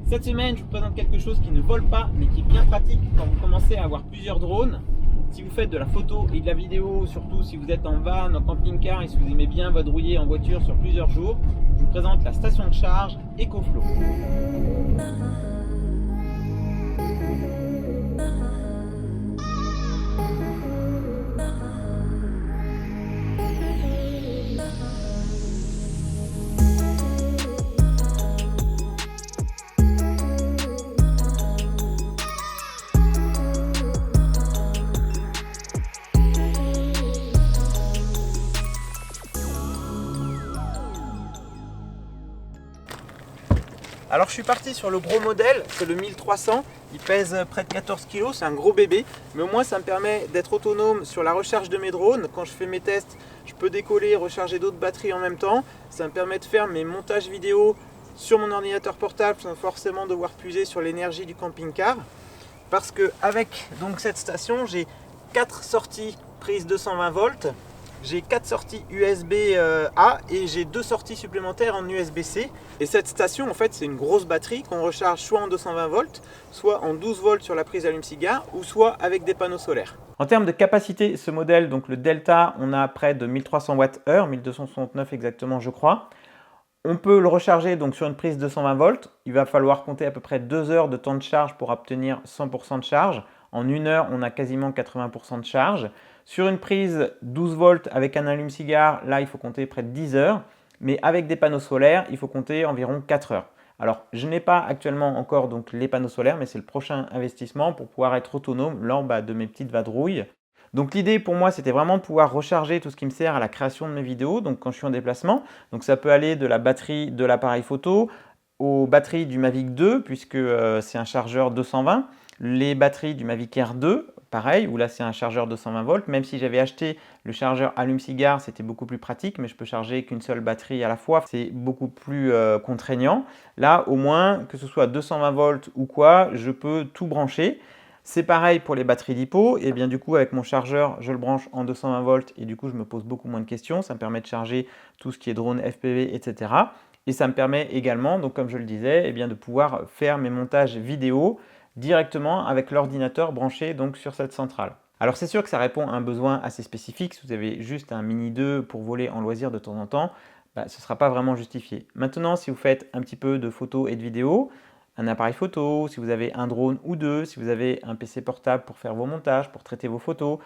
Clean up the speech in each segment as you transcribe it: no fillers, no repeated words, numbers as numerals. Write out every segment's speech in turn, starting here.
Cette semaine, je vous présente quelque chose qui ne vole pas, mais qui est bien pratique quand vous commencez à avoir plusieurs drones. Si vous faites de la photo et de la vidéo, surtout si vous êtes en van, en camping-car et si vous aimez bien vadrouiller en voiture sur plusieurs jours, je vous présente la station de charge EcoFlow. Alors je suis parti sur le gros modèle, c'est le 1300, il pèse près de 14 kg, c'est un gros bébé, mais au moins ça me permet d'être autonome sur la recharge de mes drones. Quand je fais mes tests, je peux décoller et recharger d'autres batteries en même temps. Ça me permet de faire mes montages vidéo sur mon ordinateur portable sans forcément devoir puiser sur l'énergie du camping-car. Parce que avec donc cette station, j'ai 4 sorties prise 220 volts. J'ai 4 sorties USB-A et j'ai 2 sorties supplémentaires en USB-C. Et cette station, en fait, c'est une grosse batterie qu'on recharge soit en 220 volts, soit en 12 volts sur la prise allume-cigare, ou soit avec des panneaux solaires. En termes de capacité, ce modèle, donc le Delta, on a près de 1300 Wh, 1269 exactement, je crois. On peut le recharger donc sur une prise 220 volts. Il va falloir compter à peu près 2 heures de temps de charge pour obtenir 100% de charge. En 1 heure, on a quasiment 80% de charge. Sur une prise 12 volts avec un allume-cigare, là, il faut compter près de 10 heures. Mais avec des panneaux solaires, il faut compter environ 4 heures. Alors, je n'ai pas actuellement encore donc, les panneaux solaires, mais c'est le prochain investissement pour pouvoir être autonome lors de mes petites vadrouilles. Donc l'idée pour moi, c'était vraiment de pouvoir recharger tout ce qui me sert à la création de mes vidéos, donc quand je suis en déplacement. Donc ça peut aller de la batterie de l'appareil photo aux batteries du Mavic 2, puisque c'est un chargeur 220. Les batteries du Mavic Air 2, pareil, où là c'est un chargeur 220 volts. Même si j'avais acheté le chargeur allume-cigare, c'était beaucoup plus pratique, mais je peux charger qu'une seule batterie à la fois. C'est beaucoup plus contraignant. Là, au moins, que ce soit 220 volts ou quoi, je peux tout brancher. C'est pareil pour les batteries LiPo, et bien du coup avec mon chargeur, je le branche en 220 volts et du coup je me pose beaucoup moins de questions. Ça me permet de charger tout ce qui est drone, FPV, etc. Et ça me permet également, donc comme je le disais, de pouvoir faire mes montages vidéo directement avec l'ordinateur branché donc sur cette centrale. Alors c'est sûr que ça répond à un besoin assez spécifique. Si vous avez juste un Mini 2 pour voler en loisir de temps en temps, ce ne sera pas vraiment justifié. Maintenant, si vous faites un petit peu de photos et de vidéos, un appareil photo, si vous avez un drone ou deux, si vous avez un PC portable pour faire vos montages, pour traiter vos photos,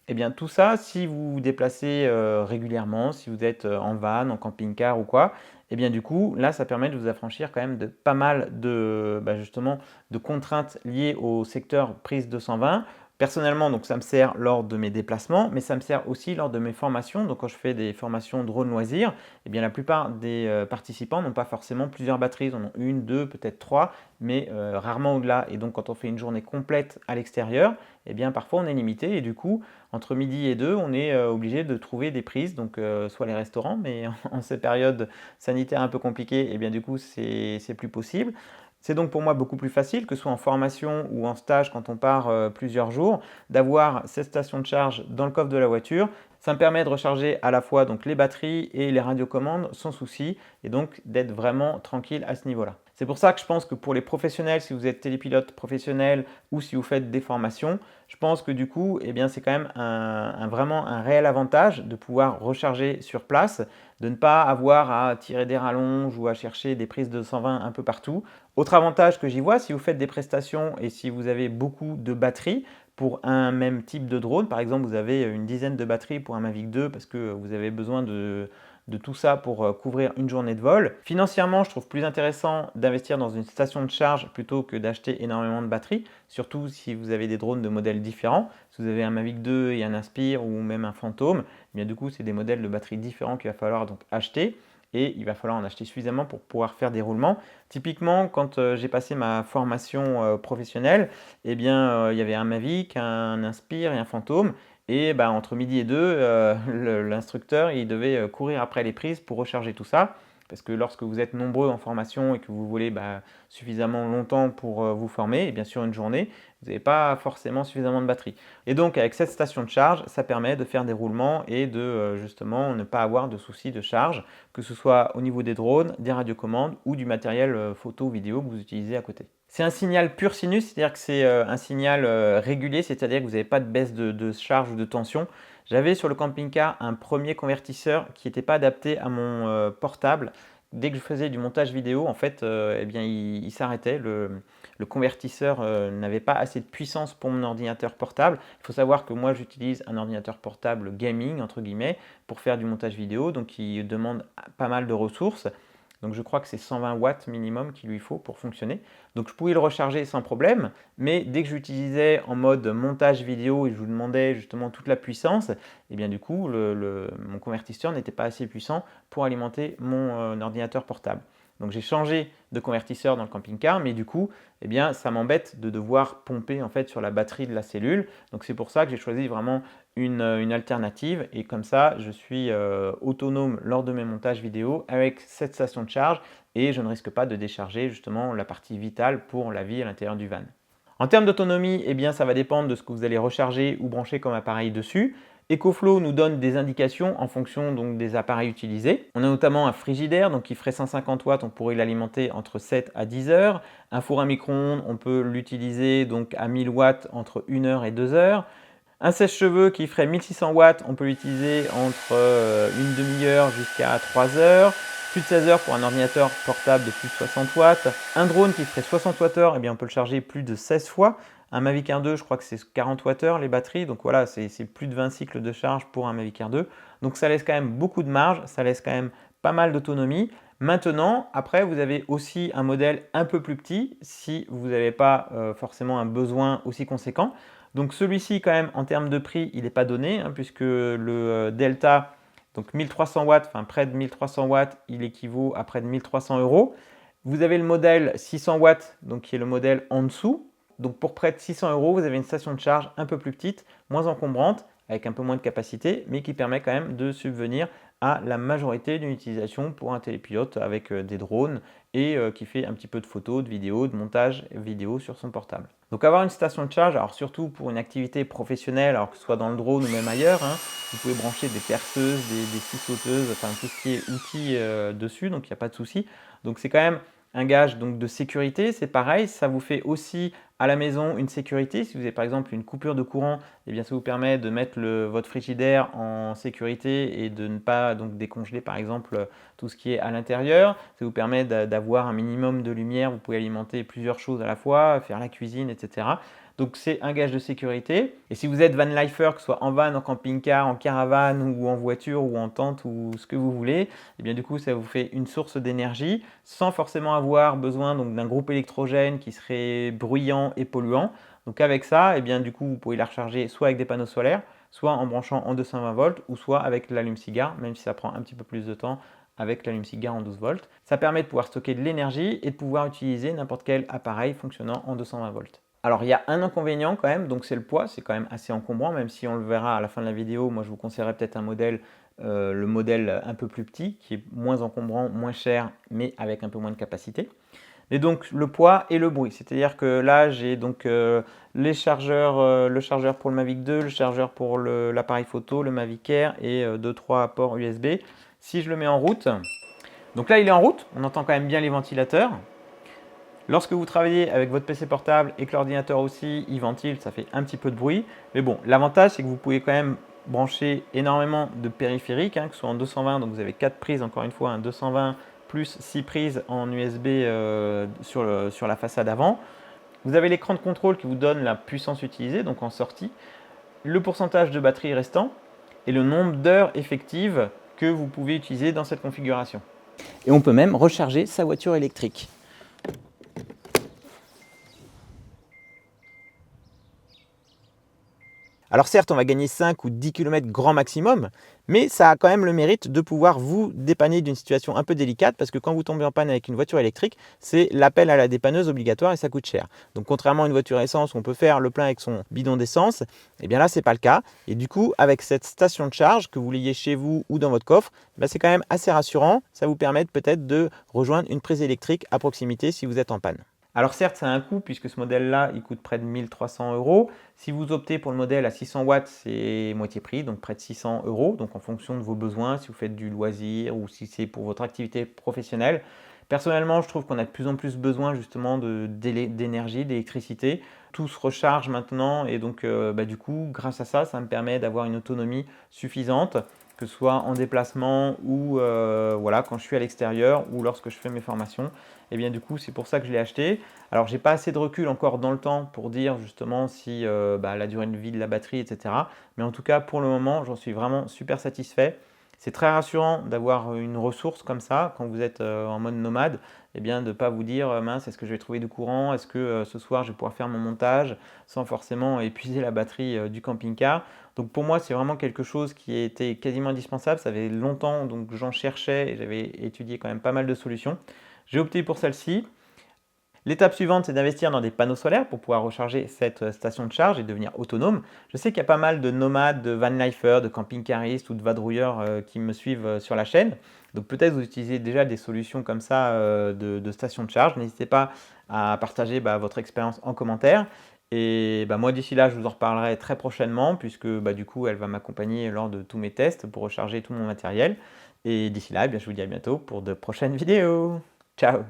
et bien tout ça, si vous vous déplacez régulièrement, si vous êtes en van, en camping-car ou quoi, et bien du coup, là, ça permet de vous affranchir quand même de pas mal de, justement, de contraintes liées au secteur prise 220. Personnellement, donc ça me sert lors de mes déplacements, mais ça me sert aussi lors de mes formations. Donc quand je fais des formations drone loisirs, eh bien la plupart des participants n'ont pas forcément plusieurs batteries, ils en ont une, deux, peut-être trois, mais rarement au-delà. Et donc quand on fait une journée complète à l'extérieur, eh bien parfois on est limité et du coup, entre midi et 2, on est obligé de trouver des prises, donc soit les restaurants, mais en ces périodes sanitaires un peu compliquées, eh bien du coup c'est plus possible. C'est donc pour moi beaucoup plus facile, que ce soit en formation ou en stage quand on part plusieurs jours, d'avoir cette station de charge dans le coffre de la voiture. Ça me permet de recharger à la fois donc, les batteries et les radiocommandes sans souci et donc d'être vraiment tranquille à ce niveau-là. C'est pour ça que je pense que pour les professionnels, si vous êtes télépilote professionnel ou si vous faites des formations, je pense que du coup, c'est quand même vraiment un réel avantage de pouvoir recharger sur place, de ne pas avoir à tirer des rallonges ou à chercher des prises de 120 un peu partout. Autre avantage que j'y vois, si vous faites des prestations et si vous avez beaucoup de batteries pour un même type de drone, par exemple vous avez une dizaine de batteries pour un Mavic 2 parce que vous avez besoin de tout ça pour couvrir une journée de vol. Financièrement, je trouve plus intéressant d'investir dans une station de charge plutôt que d'acheter énormément de batteries, surtout si vous avez des drones de modèles différents. Si vous avez un Mavic 2 et un Inspire ou même un Phantom, bien du coup c'est des modèles de batteries différents qu'il va falloir donc acheter. Et il va falloir en acheter suffisamment pour pouvoir faire des roulements. Typiquement, quand j'ai passé ma formation professionnelle, il y avait un Mavic, un Inspire et un Phantom. Et entre midi et deux, l'instructeur il devait courir après les prises pour recharger tout ça. parce que lorsque vous êtes nombreux en formation et que vous voulez suffisamment longtemps pour vous former, et bien sûr une journée, vous n'avez pas forcément suffisamment de batterie. Et donc avec cette station de charge, ça permet de faire des roulements et de justement ne pas avoir de soucis de charge, que ce soit au niveau des drones, des radiocommandes ou du matériel photo ou vidéo que vous utilisez à côté. C'est un signal pur sinus, c'est-à-dire que c'est un signal régulier, c'est-à-dire que vous n'avez pas de baisse de charge ou de tension. J'avais sur le camping-car un premier convertisseur qui n'était pas adapté à mon portable. Dès que je faisais du montage vidéo, en fait, eh bien, il s'arrêtait. Le convertisseur n'avait pas assez de puissance pour mon ordinateur portable. Il faut savoir que moi, j'utilise un ordinateur portable gaming, entre guillemets, pour faire du montage vidéo, donc il demande pas mal de ressources. Donc je crois que c'est 120 watts minimum qu'il lui faut pour fonctionner. Donc je pouvais le recharger sans problème, mais dès que j'utilisais en mode montage vidéo et je vous demandais justement toute la puissance, et bien du coup mon convertisseur n'était pas assez puissant pour alimenter mon ordinateur portable. Donc j'ai changé de convertisseur dans le camping-car, mais du coup, eh bien, ça m'embête de devoir pomper en fait sur la batterie de la cellule. Donc c'est pour ça que j'ai choisi vraiment une alternative et comme ça, je suis autonome lors de mes montages vidéo avec cette station de charge et je ne risque pas de décharger justement la partie vitale pour la vie à l'intérieur du van. En termes d'autonomie, eh bien, ça va dépendre de ce que vous allez recharger ou brancher comme appareil dessus. EcoFlow nous donne des indications en fonction donc, des appareils utilisés. On a notamment un frigidaire donc, qui ferait 150 watts, on pourrait l'alimenter entre 7 à 10 heures. Un four à micro-ondes, on peut l'utiliser donc à 1000 watts entre 1 heure et 2 heures. Un sèche-cheveux qui ferait 1600 watts, on peut l'utiliser entre une demi-heure jusqu'à 3 heures. Plus de 16 heures pour un ordinateur portable de plus de 60 watts. Un drone qui ferait 60 Wh, eh bien on peut le charger plus de 16 fois. Un Mavic Air 2, je crois que c'est 40 Wh les batteries. Donc voilà, c'est plus de 20 cycles de charge pour un Mavic Air 2. Donc ça laisse quand même beaucoup de marge, ça laisse quand même pas mal d'autonomie. Maintenant, après, vous avez aussi un modèle un peu plus petit si vous n'avez pas forcément un besoin aussi conséquent. Donc celui-ci, quand même, en termes de prix, il n'est pas donné, puisque le Delta, donc 1300 watts, enfin près de 1300 watts, il équivaut à près de 1300 euros. Vous avez le modèle 600 watts, donc qui est le modèle en dessous. Donc pour près de 600 euros, vous avez une station de charge un peu plus petite, moins encombrante, avec un peu moins de capacité, mais qui permet quand même de subvenir à la majorité d'une utilisation pour un télépilote avec des drones et qui fait un petit peu de photos, de vidéos, de montage vidéo sur son portable. Donc avoir une station de charge, alors surtout pour une activité professionnelle, alors que ce soit dans le drone ou même ailleurs, vous pouvez brancher des perceuses, des scies sauteuses, enfin tout ce qui est outils dessus, donc il n'y a pas de souci. Donc c'est quand même un gage donc, de sécurité, c'est pareil, ça vous fait aussi à la maison une sécurité. Si vous avez par exemple une coupure de courant, eh bien, ça vous permet de mettre votre frigidaire en sécurité et de ne pas donc, décongeler par exemple tout ce qui est à l'intérieur. Ça vous permet d'avoir un minimum de lumière, vous pouvez alimenter plusieurs choses à la fois, faire la cuisine, etc. Donc c'est un gage de sécurité. Et si vous êtes van lifer, que ce soit en van, en camping-car, en caravane ou en voiture ou en tente ou ce que vous voulez, et bien du coup ça vous fait une source d'énergie sans forcément avoir besoin d'un groupe électrogène qui serait bruyant et polluant. Donc avec ça, et bien du coup vous pouvez la recharger soit avec des panneaux solaires, soit en branchant en 220 volts ou soit avec l'allume-cigare, même si ça prend un petit peu plus de temps avec l'allume-cigare en 12 volts. Ça permet de pouvoir stocker de l'énergie et de pouvoir utiliser n'importe quel appareil fonctionnant en 220 volts. Alors il y a un inconvénient quand même, donc c'est le poids, c'est quand même assez encombrant, même si on le verra à la fin de la vidéo. Moi je vous conseillerais peut-être un modèle, le modèle un peu plus petit, qui est moins encombrant, moins cher, mais avec un peu moins de capacité. Et donc le poids et le bruit, c'est-à-dire que là j'ai donc les chargeurs, le chargeur pour le Mavic 2, le chargeur pour l'appareil photo, le Mavic Air et 2-3 ports USB. Si je le mets en route, donc là il est en route, on entend quand même bien les ventilateurs. Lorsque vous travaillez avec votre PC portable et que l'ordinateur aussi, il ventile, ça fait un petit peu de bruit. Mais bon, l'avantage, c'est que vous pouvez quand même brancher énormément de périphériques, que ce soit en 220, donc vous avez 4 prises, encore une fois, un 220 plus 6 prises en USB sur la façade avant. Vous avez l'écran de contrôle qui vous donne la puissance utilisée, donc en sortie, le pourcentage de batterie restant et le nombre d'heures effectives que vous pouvez utiliser dans cette configuration. Et on peut même recharger sa voiture électrique. Alors certes, on va gagner 5 ou 10 km grand maximum, mais ça a quand même le mérite de pouvoir vous dépanner d'une situation un peu délicate, parce que quand vous tombez en panne avec une voiture électrique, c'est l'appel à la dépanneuse obligatoire et ça coûte cher. Donc contrairement à une voiture essence où on peut faire le plein avec son bidon d'essence, eh bien là c'est pas le cas. Et du coup, avec cette station de charge, que vous l'ayez chez vous ou dans votre coffre, c'est quand même assez rassurant. Ça vous permet peut-être de rejoindre une prise électrique à proximité si vous êtes en panne. Alors certes, ça a un coût puisque ce modèle-là, il coûte près de 1300 euros. Si vous optez pour le modèle à 600 watts, c'est moitié prix, donc près de 600 euros. Donc en fonction de vos besoins, si vous faites du loisir ou si c'est pour votre activité professionnelle. Personnellement, je trouve qu'on a de plus en plus besoin justement d'énergie, d'électricité. Tout se recharge maintenant et donc du coup, grâce à ça, ça me permet d'avoir une autonomie suffisante, que ce soit en déplacement ou voilà, quand je suis à l'extérieur ou lorsque je fais mes formations. Et bien du coup, c'est pour ça que je l'ai acheté. Alors, j'ai pas assez de recul encore dans le temps pour dire justement si la durée de vie de la batterie, etc. Mais en tout cas, pour le moment, j'en suis vraiment super satisfait. C'est très rassurant d'avoir une ressource comme ça quand vous êtes en mode nomade, et bien de ne pas vous dire mince, est-ce que je vais trouver du courant, est-ce que ce soir je vais pouvoir faire mon montage sans forcément épuiser la batterie du camping-car. Donc pour moi, c'est vraiment quelque chose qui était quasiment indispensable. Ça fait longtemps donc j'en cherchais et j'avais étudié quand même pas mal de solutions. J'ai opté pour celle-ci. L'étape suivante, c'est d'investir dans des panneaux solaires pour pouvoir recharger cette station de charge et devenir autonome. Je sais qu'il y a pas mal de nomades, de vanlifers, de camping-caristes ou de vadrouilleurs qui me suivent sur la chaîne. Donc peut-être vous utilisez déjà des solutions comme ça de stations de charge. N'hésitez pas à partager votre expérience en commentaire. Et moi d'ici là, je vous en reparlerai très prochainement puisque du coup, elle va m'accompagner lors de tous mes tests pour recharger tout mon matériel. Et d'ici là, je vous dis à bientôt pour de prochaines vidéos. Ciao!